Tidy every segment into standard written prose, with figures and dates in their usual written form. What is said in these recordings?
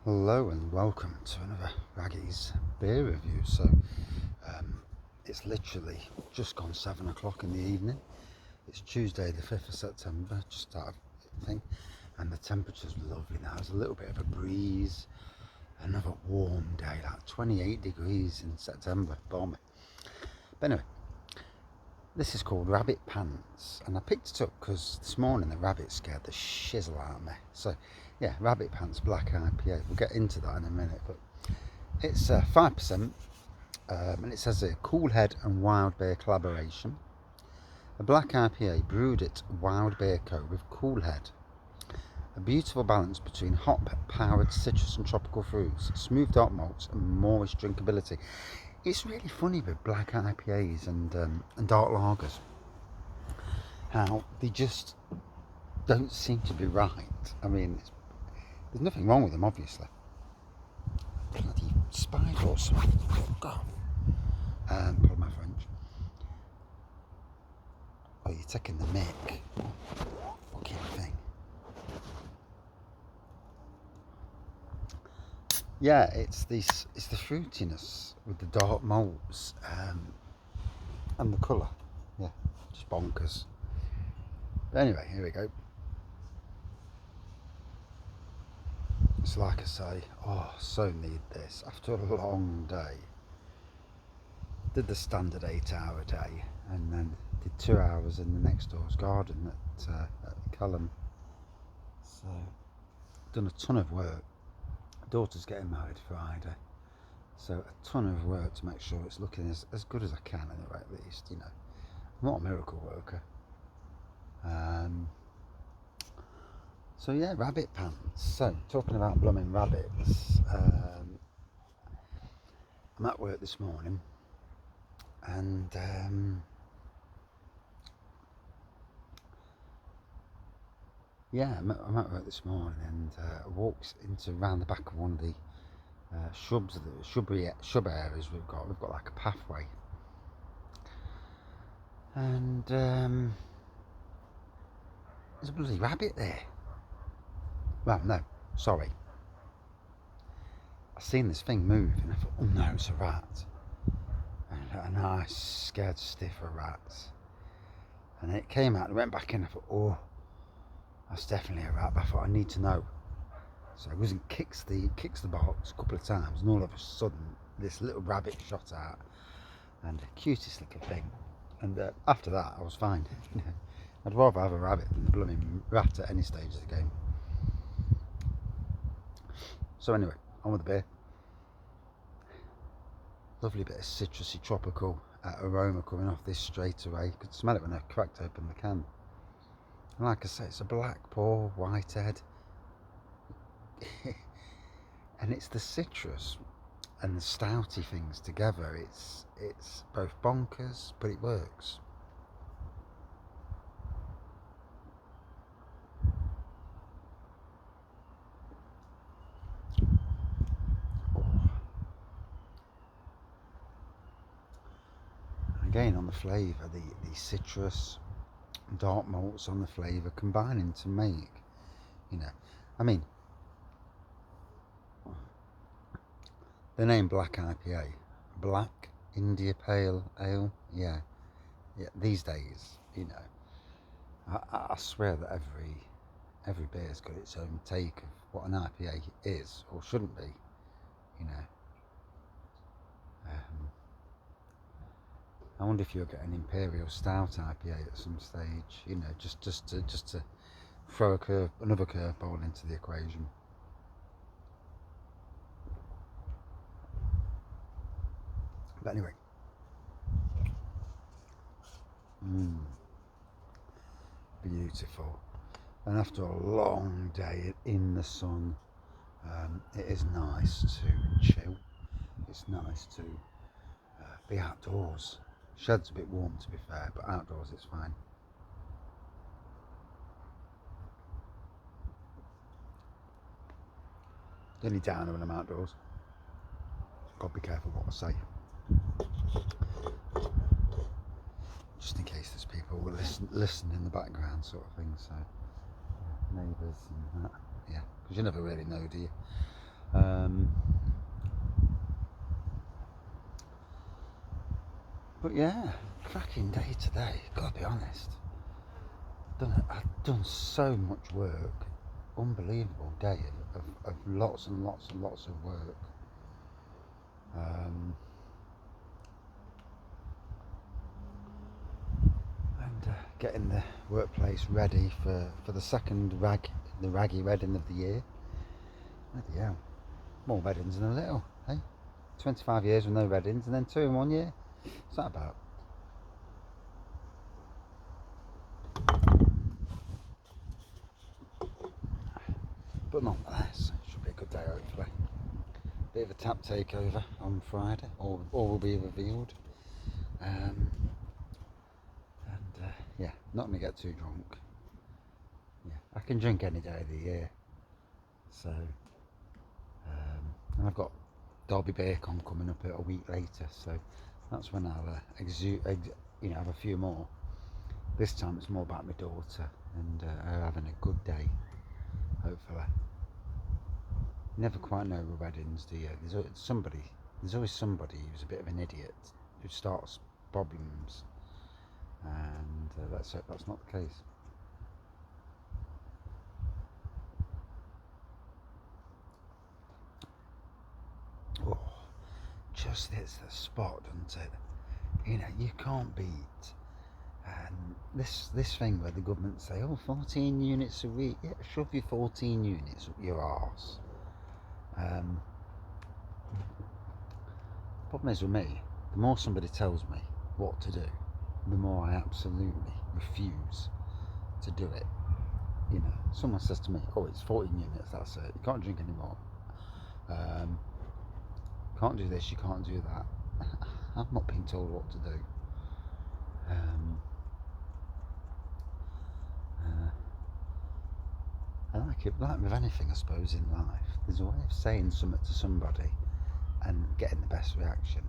Hello and welcome to another Raggy's beer review. It's literally just gone 7 o'clock in the evening. It's Tuesday the 5th of September, just out of thing, and the temperature's lovely now. There's a little bit of a breeze, another warm day, like 28 degrees in September, balmy. But anyway, this is called Rabbit Pants, and I picked it up because this morning the rabbit scared the shizzle out of me. So yeah, Rabbit Pants Black IPA. We'll get into that in a minute, but it's 5%, and it says a CoolHead and Wild Beer collaboration. A Black IPA brewed at Wild Beer Co. with CoolHead. A beautiful balance between hop-powered citrus and tropical fruits, smooth dark malts and moist drinkability. It's really funny with Black IPAs and dark lagers, how they just don't seem to be right. I mean, there's nothing wrong with them, obviously. Bloody spider or something. God. Pardon my French. Oh, you're taking the mick. Fucking thing. Yeah, it's the fruitiness with the dark malts and the colour. Yeah, just bonkers. But anyway, here we go. It's like I say, so need this after a long day. Did the standard 8-hour day and then did 2 hours in the next door's garden at Cullen. So done a ton of work. Daughter's getting married Friday, so a ton of work to make sure it's looking as good as I can, anyway, at least, you know. I'm not a miracle worker. So yeah, Rabbit Pants. So talking about blooming rabbits, I'm at work this morning, and I'm at work this morning, and I walked into round the back of one of the shrub areas we've got. We've got like a pathway, and there's a bloody rabbit there. Well, no, sorry. I seen this thing move, and I thought, oh no, it's a rat. And a nice, scared stiff of rats. And it came out and went back in. I thought, oh, that's definitely a rat. But I thought, I need to know. So I was and kicks the box a couple of times, and all of a sudden, this little rabbit shot out, and the cutest little thing. And after that, I was fine. I'd rather have a rabbit than a blooming rat at any stage of the game. So anyway, on with the beer. Lovely bit of citrusy tropical aroma coming off this straight away. You could smell it when I cracked open the can. And like I say, it's a black pour, whitehead. And it's the citrus and the stouty things together. It's both bonkers, but it works. Again, on the flavour, the citrus, dark malts on the flavour combining to make, you know, I mean, the name Black IPA, Black India Pale Ale, yeah, these days, you know, I swear that every beer's got its own take of what an IPA is or shouldn't be, you know. I wonder if you'll get an Imperial Stout IPA at some stage, you know, just to throw another curveball into the equation. But anyway, beautiful. And after a long day in the sun, it is nice to chill. It's nice to be outdoors. Shed's a bit warm, to be fair, but outdoors it's fine. The only downer when I'm outdoors, got to be careful what I say, just in case there's people who listen in the background, sort of thing. So neighbours and that, yeah, because you never really know, do you? But yeah, cracking day today, gotta be honest. I've done so much work, unbelievable day of lots and lots and lots of work. And getting the workplace ready for the second the raggy wedding of the year. Bloody hell, more weddings than a little, hey? 25 years with no weddings and then 2 in 1 year. What's that about? But nonetheless, it should be a good day hopefully. Bit of a tap takeover on Friday, all will be revealed. Yeah, not going to get too drunk. Yeah, I can drink any day of the year. So, and I've got Derby Beercon coming up a week later, so that's when I'll have a few more. This time it's more about my daughter and her having a good day, hopefully. You never quite know with weddings, do you? There's always somebody who's a bit of an idiot who starts problems, and let's hope that's not the case. Oh, just hits the spot, doesn't it? You know, you can't beat this thing where the government say, 14 units a week. Yeah, shove your 14 units up your arse. Problem is with me, the more somebody tells me what to do, the more I absolutely refuse to do it. You know, someone says to me, it's 14 units, that's it, you can't drink anymore, can't do this, you can't do that. I'm not being told what to do. I like it, like with anything I suppose in life, there's a way of saying something to somebody and getting the best reaction.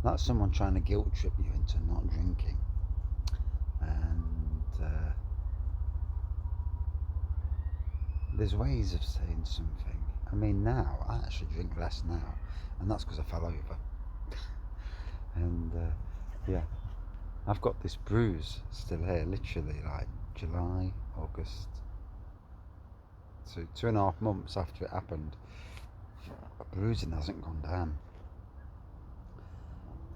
That's someone trying to guilt trip you into not drinking. And there's ways of saying something. I mean, now I actually drink less now, and that's because I fell over. And yeah, I've got this bruise still here, literally like July, August, so 2.5 months after it happened. Bruising hasn't gone down,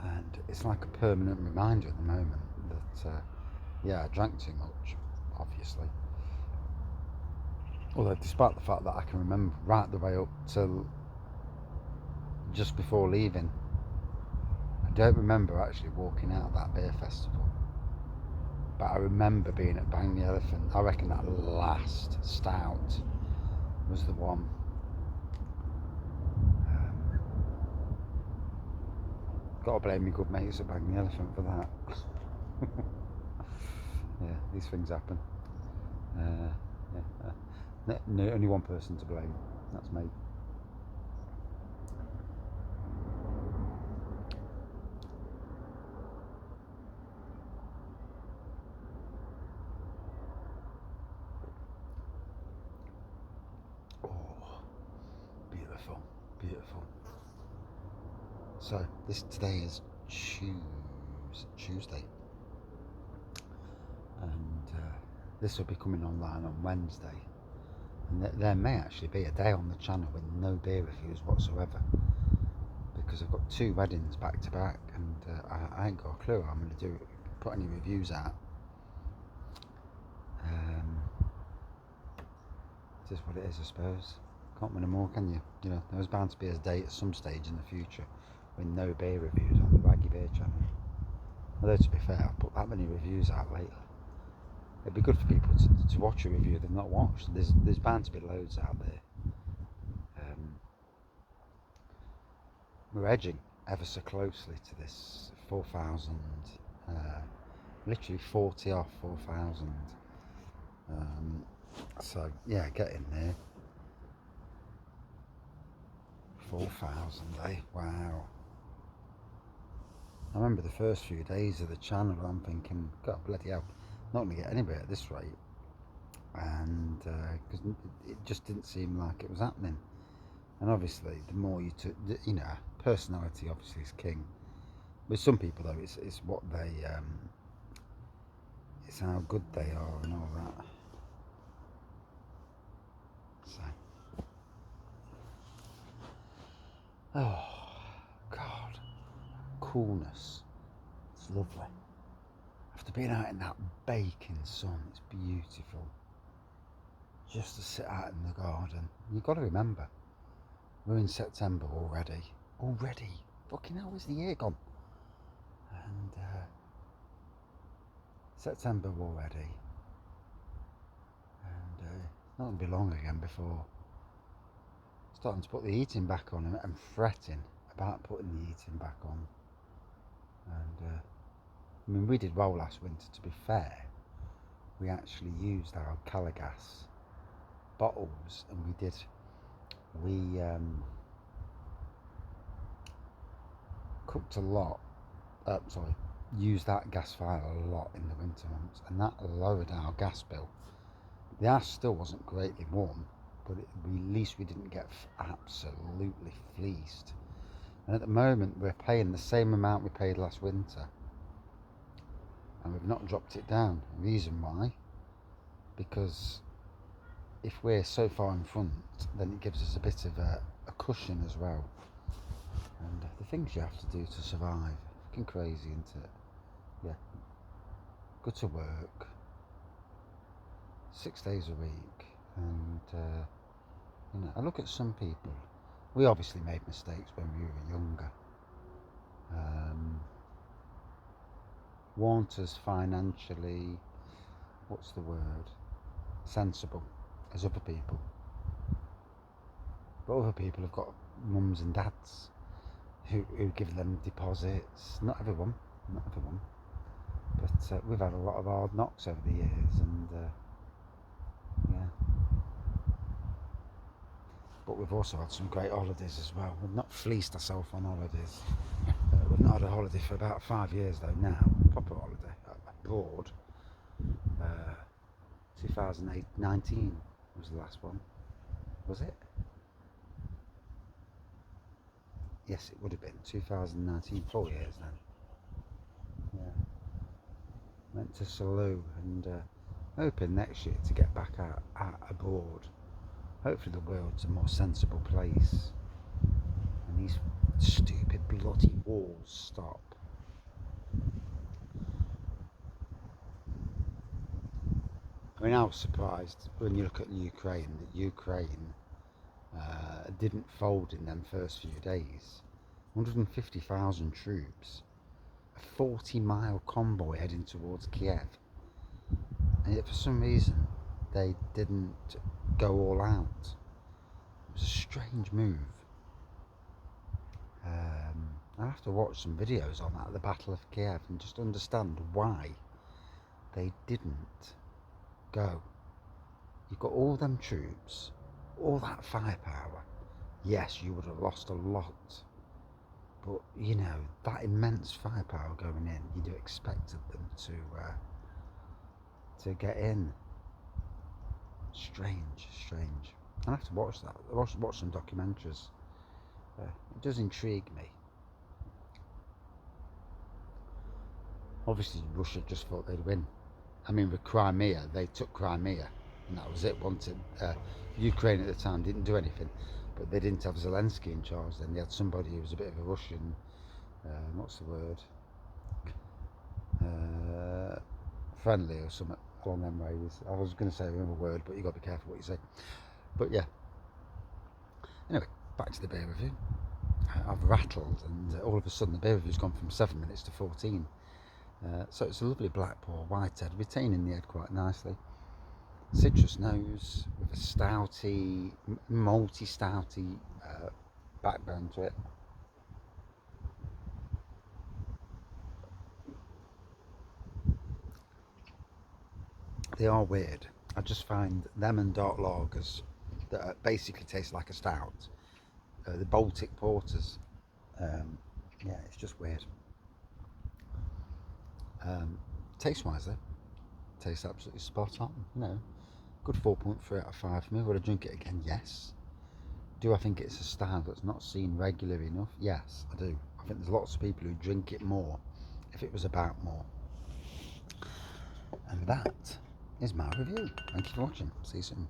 and it's like a permanent reminder at the moment that I drank too much, obviously. Although despite the fact that I can remember right the way up till just before leaving, I don't remember actually walking out of that beer festival, but I remember being at Bang the Elephant. I reckon that last stout was the one. Gotta blame me good mates at Bang the Elephant for that. Yeah, these things happen. No, only one person to blame, that's me. Oh, beautiful, beautiful. So today is Tuesday, and this will be coming online on Wednesday, and there may actually be a day on the channel with no beer reviews whatsoever, because I've got 2 weddings back to back, and I ain't got a clue how I'm going to do it, put any reviews out. It is what it is, I suppose. Can't win them all, can you? You know, there's bound to be a day at some stage in the future with no beer reviews on the Raggy Beer channel. Although to be fair, I've put that many reviews out lately. It'd be good for people to watch a review they've not watched. There's bound to be loads out there. We're edging ever so closely to this 4,000, literally 40 off 4,000. So yeah, get in there. 4,000, eh? Wow. I remember the first few days of the channel, I'm thinking, God bloody hell, not going to get anywhere at this rate. And because it just didn't seem like it was happening. And obviously, the more you know, personality obviously is king. With some people though, it's what they, it's how good they are and all that. So, oh God, coolness. It's lovely. After being out in that baking sun, it's beautiful. Just to sit out in the garden. You've got to remember, we're in September already. Already. Fucking hell, where's the year gone? And September already. And it's not going to be long again before starting to put the heating back on and fretting about putting the heating back on. And I mean, we did well last winter, to be fair. We actually used our Calagas bottles, and we cooked a lot, used that gas fire a lot in the winter months, and that lowered our gas bill. The house still wasn't greatly warm, but at least we didn't get absolutely fleeced. And at the moment we're paying the same amount we paid last winter, and we've not dropped it down. The reason why, because if we're so far in front, then it gives us a bit of a cushion as well. And the things you have to do to survive, fucking crazy, isn't it? Yeah. Go to work 6 days a week, and you know, I look at some people. We obviously made mistakes when we were younger. Weren't as financially, what's the word, sensible as other people. But other people have got mums and dads who give them deposits. Not everyone. But we've had a lot of hard knocks over the years, and yeah. But we've also had some great holidays as well. We've not fleeced ourselves on holidays. We've not had a holiday for about 5 years though now. Proper holiday abroad. 2019 was the last one. Was it? Yes, it would have been 2019. 4 years then. Yeah. Went to Salou, and hoping next year to get back out abroad. Hopefully the world's a more sensible place, and these stupid bloody wars stop. I mean, I was surprised when you look at Ukraine, that Ukraine didn't fold in them first few days. 150,000 troops, a 40-mile convoy heading towards Kiev, and yet for some reason they didn't go all out. It was a strange move. I'll have to watch some videos on that, the Battle of Kiev, and just understand why they didn't go. You've got all them troops, all that firepower. Yes, you would have lost a lot, but you know, that immense firepower going in, you'd have expected them to get in. Strange. I'll have to watch that. Watch some documentaries. It does intrigue me. Obviously, Russia just thought they'd win. I mean, with Crimea, they took Crimea, and that was it. Ukraine at the time didn't do anything, but they didn't have Zelensky in charge then. They had somebody who was a bit of a Russian, what's the word? Friendly or something along them ways. I was going to say another word, but you've got to be careful what you say. But yeah. Anyway, back to the beer review. I've rattled, and all of a sudden the beer review's gone from 7 minutes to 14. So it's a lovely black pour white head, retaining the head quite nicely. Citrus nose with a stouty, malty stouty backbone to it. They are weird. I just find them and dark lagers that basically taste like a stout. The Baltic porters. Yeah, it's just weird. Taste wise though, tastes absolutely spot on. You know, good 4.3 out of 5 for me. Would I drink it again? Yes. Do I think it's a style that's not seen regularly enough? Yes, I do. I think there's lots of people who drink it more if it was about more. And that is my review. Thank you for watching. See you soon.